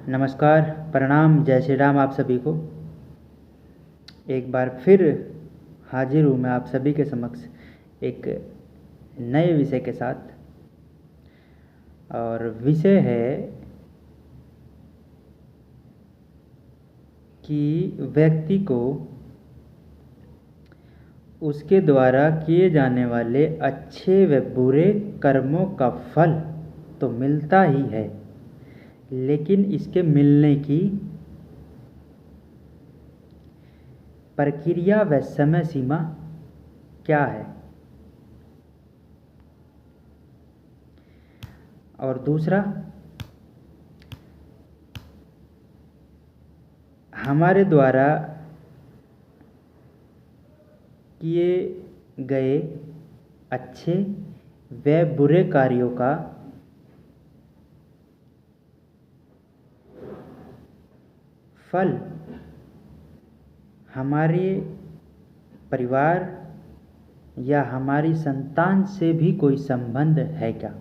नमस्कार, प्रणाम, जय श्री राम आप सभी को। एक बार फिर हाजिर हूँ मैं आप सभी के समक्ष एक नए विषय के साथ। और विषय है कि व्यक्ति को उसके द्वारा किए जाने वाले अच्छे व बुरे कर्मों का फल तो मिलता ही है, लेकिन इसके मिलने की प्रक्रिया व समय सीमा क्या है। और दूसरा, हमारे द्वारा किए गए अच्छे व बुरे कार्यों का फल हमारे परिवार या हमारी संतान से भी कोई संबंध है क्या।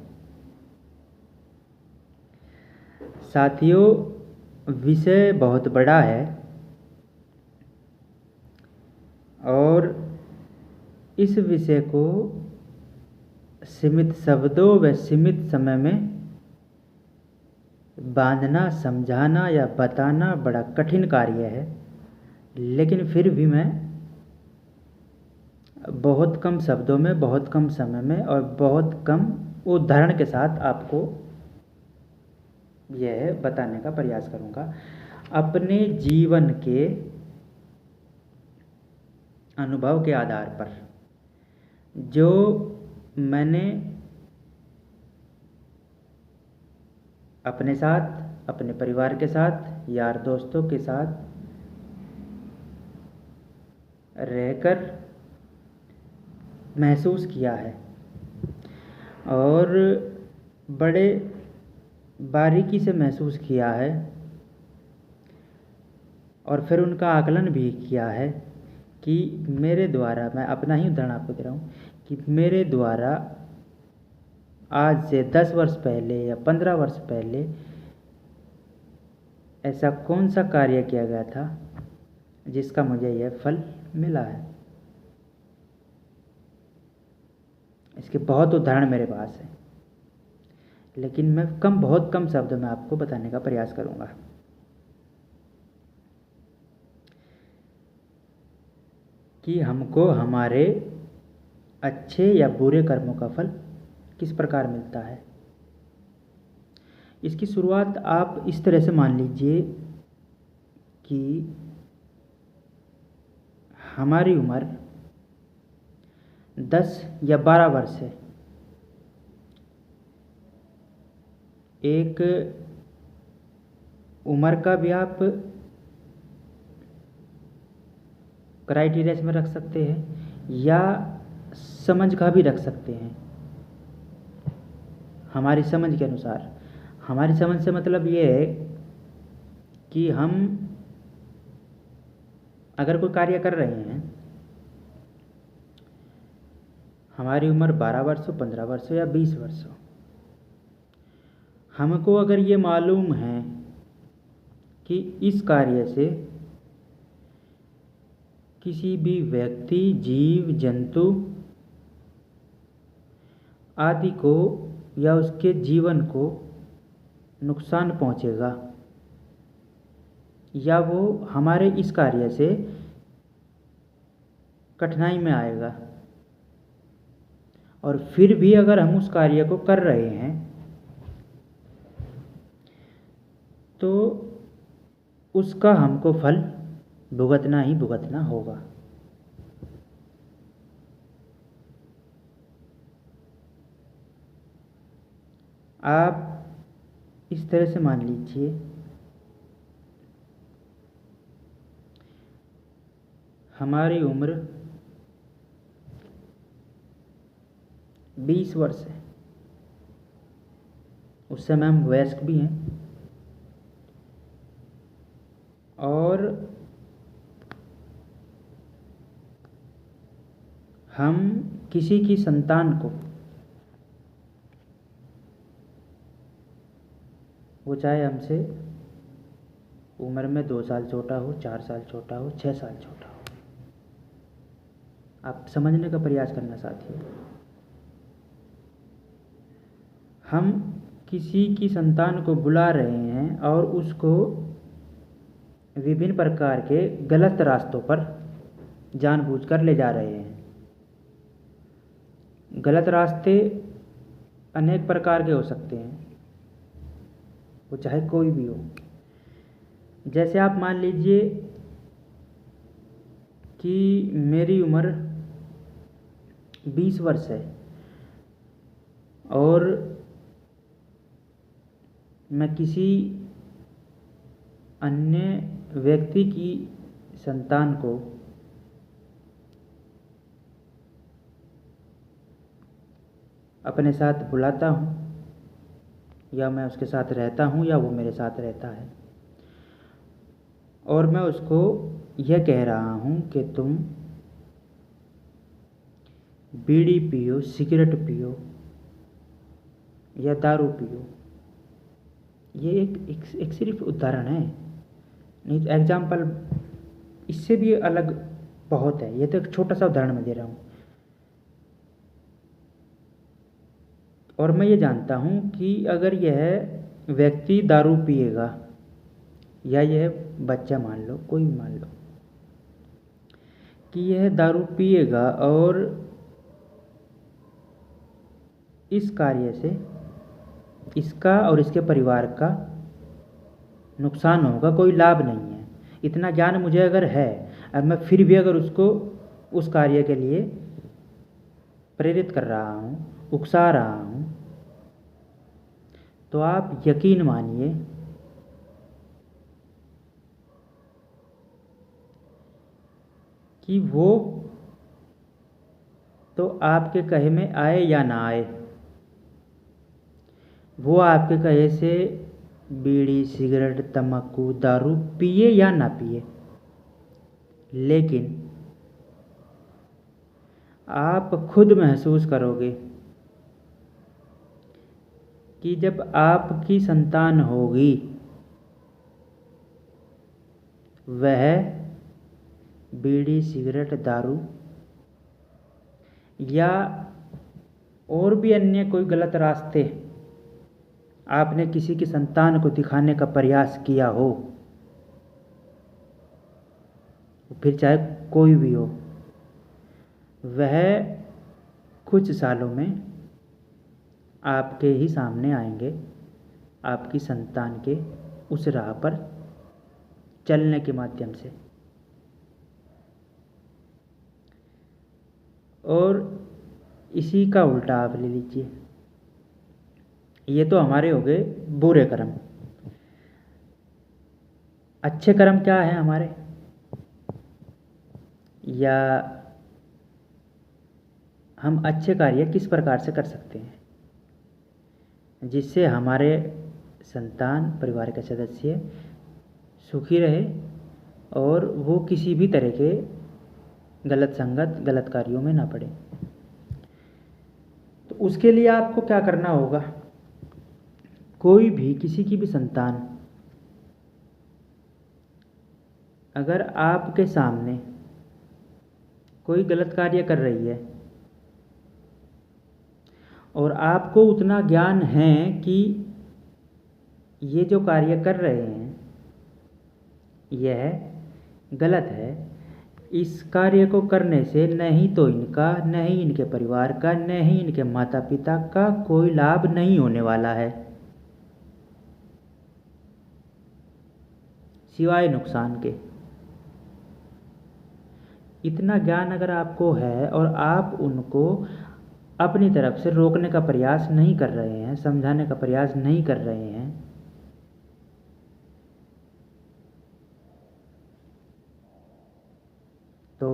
साथियों, विषय बहुत बड़ा है और इस विषय को सीमित शब्दों व सीमित समय में बांधना, समझाना या बताना बड़ा कठिन कार्य है, लेकिन फिर भी मैं बहुत कम शब्दों में, बहुत कम समय में और बहुत कम उदाहरण के साथ आपको यह बताने का प्रयास करूंगा। अपने जीवन के अनुभव के आधार पर जो मैंने अपने साथ, अपने परिवार के साथ, यार दोस्तों के साथ रहकर महसूस किया है और बड़े बारीकी से महसूस किया है और फिर उनका आकलन भी किया है कि मेरे द्वारा, मैं अपना ही उदाहरण आपको दे रहा हूँ कि मेरे द्वारा आज से 10 वर्ष पहले या 15 वर्ष पहले ऐसा कौन सा कार्य किया गया था जिसका मुझे यह फल मिला है। इसके बहुत उदाहरण मेरे पास हैं, लेकिन मैं बहुत कम शब्दों में आपको बताने का प्रयास करूंगा। कि हमको हमारे अच्छे या बुरे कर्मों का फल किस प्रकार मिलता है। इसकी शुरुआत आप इस तरह से मान लीजिए कि हमारी उम्र 10 या 12 वर्ष है। एक उम्र का भी आप क्राइटेरिया इसमें रख सकते हैं या समझ का भी रख सकते हैं। हमारी समझ के अनुसार, हमारी समझ से मतलब ये है कि हम अगर कोई कार्य कर रहे हैं, हमारी उम्र 12 वर्ष हो, 15 वर्ष हो या 20 वर्ष हो, हमको अगर ये मालूम है कि इस कार्य से किसी भी व्यक्ति, जीव, जंतु आदि को या उसके जीवन को नुकसान पहुंचेगा या वो हमारे इस कार्य से कठिनाई में आएगा, और फिर भी अगर हम उस कार्य को कर रहे हैं तो उसका हमको फल भुगतना ही भुगतना होगा। आप इस तरह से मान लीजिए, हमारी उम्र 20 वर्ष है, उस समय हम वयस्क भी हैं और हम किसी की संतान को, वो चाहे हमसे उम्र में 2 साल छोटा हो, 4 साल छोटा हो, 6 साल छोटा हो। आप समझने का प्रयास करना साथियों। हम किसी की संतान को बुला रहे हैं और उसको विभिन्न प्रकार के गलत रास्तों पर जानबूझकर ले जा रहे हैं। गलत रास्ते अनेक प्रकार के हो सकते हैं, वो चाहे कोई भी हो। जैसे आप मान लीजिए कि मेरी उम्र 20 वर्ष है और मैं किसी अन्य व्यक्ति की संतान को अपने साथ बुलाता हूँ, या मैं उसके साथ रहता हूँ या वो मेरे साथ रहता है, और मैं उसको यह कह रहा हूँ कि तुम बीड़ी पियो, सिगरेट पियो या दारू पियो। ये एक सिर्फ उदाहरण है, नहीं तो एग्जाम्पल इससे भी अलग बहुत है। ये तो एक छोटा सा उदाहरण मैं दे रहा हूँ। और मैं ये जानता हूँ कि अगर यह व्यक्ति दारू पिएगा, या यह बच्चा मान लो, कोई भी मान लो कि यह दारू पिएगा और इस कार्य से इसका और इसके परिवार का नुकसान होगा, कोई लाभ नहीं है। इतना ज्ञान मुझे अगर है, अब मैं फिर भी अगर उसको उस कार्य के लिए प्रेरित कर रहा हूँ, उकसा रहा हूँ, तो आप यकीन मानिए कि वो तो आपके कहे में आए या ना आए, वो आपके कहे से बीड़ी, सिगरेट, तम्बाकू, दारू पिए या ना पिए, लेकिन आप खुद महसूस करोगे कि जब आपकी संतान होगी वह बीड़ी, सिगरेट, दारू या और भी अन्य कोई गलत रास्ते आपने किसी की संतान को दिखाने का प्रयास किया हो, फिर चाहे कोई भी हो, वह कुछ सालों में आपके ही सामने आएंगे, आपकी संतान के उस राह पर चलने के माध्यम से। और इसी का उल्टा आप ले लीजिए, ये तो हमारे हो गए बुरे कर्म। अच्छे कर्म क्या है हमारे, या हम अच्छे कार्य किस प्रकार से कर सकते हैं जिससे हमारे संतान, परिवार के सदस्य सुखी रहे और वो किसी भी तरह के गलत संगत, गलत कार्यों में ना पड़े। तो उसके लिए आपको क्या करना होगा, कोई भी किसी की भी संतान अगर आपके सामने कोई गलत कार्य कर रही है और आपको उतना ज्ञान है कि ये जो कार्य कर रहे हैं यह गलत है, इस कार्य को करने से नहीं तो इनका, नहीं इनके परिवार का, नहीं इनके माता पिता का कोई लाभ नहीं होने वाला है सिवाय नुकसान के। इतना ज्ञान अगर आपको है और आप उनको अपनी तरफ से रोकने का प्रयास नहीं कर रहे हैं, समझाने का प्रयास नहीं कर रहे हैं, तो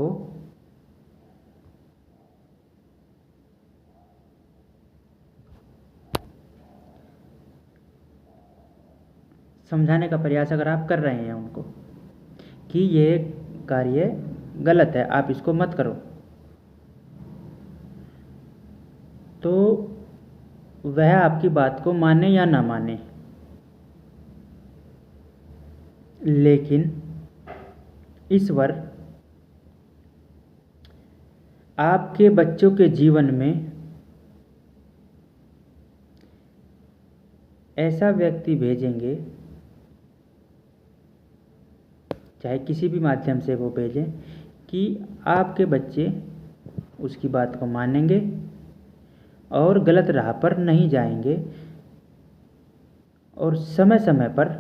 समझाने का प्रयास अगर आप कर रहे हैं उनको कि ये कार्य गलत है, आप इसको मत करो, तो वह आपकी बात को माने या ना माने, लेकिन ईश्वर आपके बच्चों के जीवन में ऐसा व्यक्ति भेजेंगे, चाहे किसी भी माध्यम से वो भेजें, कि आपके बच्चे उसकी बात को मानेंगे और गलत राह पर नहीं जाएंगे। और समय समय पर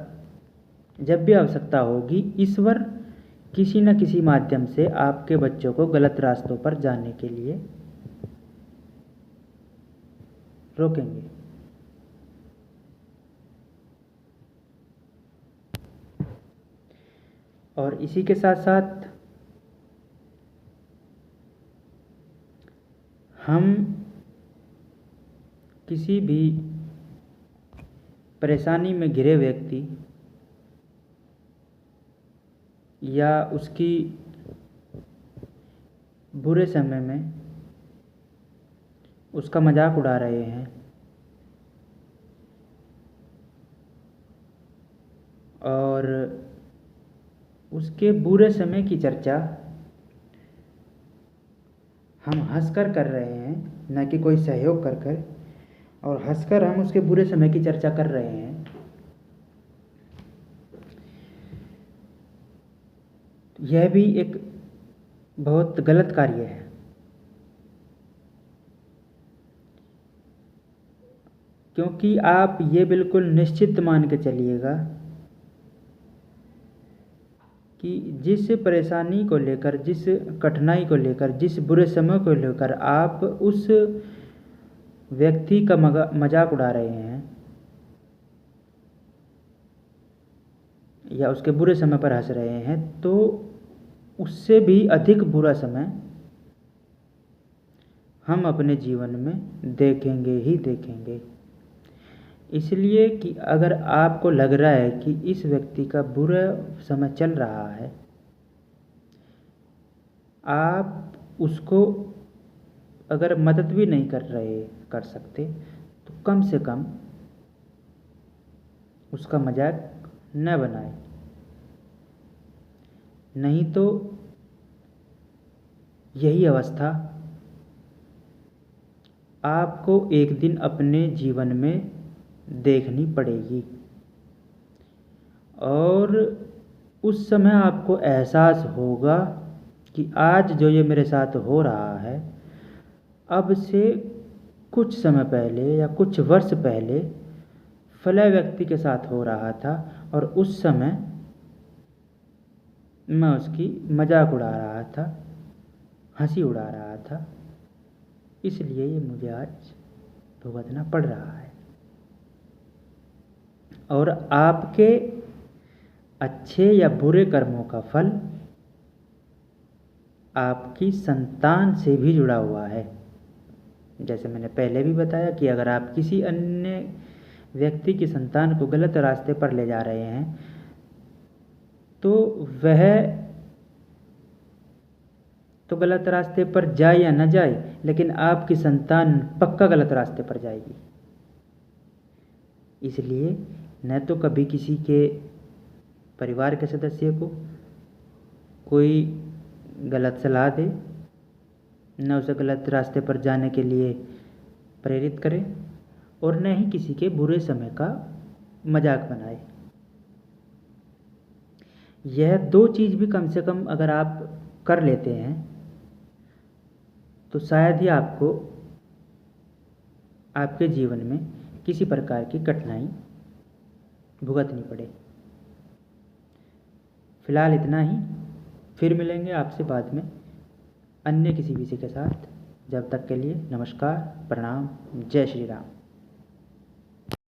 जब भी आवश्यकता होगी, ईश्वर किसी न किसी माध्यम से आपके बच्चों को गलत रास्तों पर जाने के लिए रोकेंगे। और इसी के साथ साथ हम किसी भी परेशानी में घिरे व्यक्ति या उसकी बुरे समय में उसका मजाक उड़ा रहे हैं और उसके बुरे समय की चर्चा हम हंसकर कर रहे हैं, न कि कोई सहयोग कर कर, और हंसकर हम उसके बुरे समय की चर्चा कर रहे हैं, यह भी एक बहुत गलत कार्य है। क्योंकि आप ये बिल्कुल निश्चित मान के चलिएगा कि जिस परेशानी को लेकर, जिस कठिनाई को लेकर, जिस बुरे समय को लेकर आप उस व्यक्ति का मजाक उड़ा रहे हैं या उसके बुरे समय पर हंस रहे हैं, तो उससे भी अधिक बुरा समय हम अपने जीवन में देखेंगे ही देखेंगे। इसलिए कि अगर आपको लग रहा है कि इस व्यक्ति का बुरा समय चल रहा है, आप उसको अगर मदद भी नहीं कर सकते, तो कम से कम उसका मजाक न बनाए। नहीं तो यही अवस्था आपको एक दिन अपने जीवन में देखनी पड़ेगी और उस समय आपको एहसास होगा कि आज जो ये मेरे साथ हो रहा है, अब से कुछ समय पहले या कुछ वर्ष पहले फला व्यक्ति के साथ हो रहा था और उस समय मैं उसकी मजाक उड़ा रहा था, हंसी उड़ा रहा था, इसलिए ये मुझे आज भुगतना पड़ रहा है। और आपके अच्छे या बुरे कर्मों का फल आपकी संतान से भी जुड़ा हुआ है। जैसे मैंने पहले भी बताया कि अगर आप किसी अन्य व्यक्ति की संतान को गलत रास्ते पर ले जा रहे हैं, तो वह तो गलत रास्ते पर जाए या न जाए, लेकिन आपकी संतान पक्का गलत रास्ते पर जाएगी। इसलिए न तो कभी किसी के परिवार के सदस्य को कोई गलत सलाह दे, न उसे गलत रास्ते पर जाने के लिए प्रेरित करें, और न ही किसी के बुरे समय का मजाक बनाए। यह दो चीज़ भी कम से कम अगर आप कर लेते हैं, तो शायद ही आपको आपके जीवन में किसी प्रकार की कठिनाई भुगतनी पड़े। फिलहाल इतना ही, फिर मिलेंगे आपसे बाद में अन्य किसी विषय के साथ। जब तक के लिए नमस्कार, प्रणाम, जय श्री राम।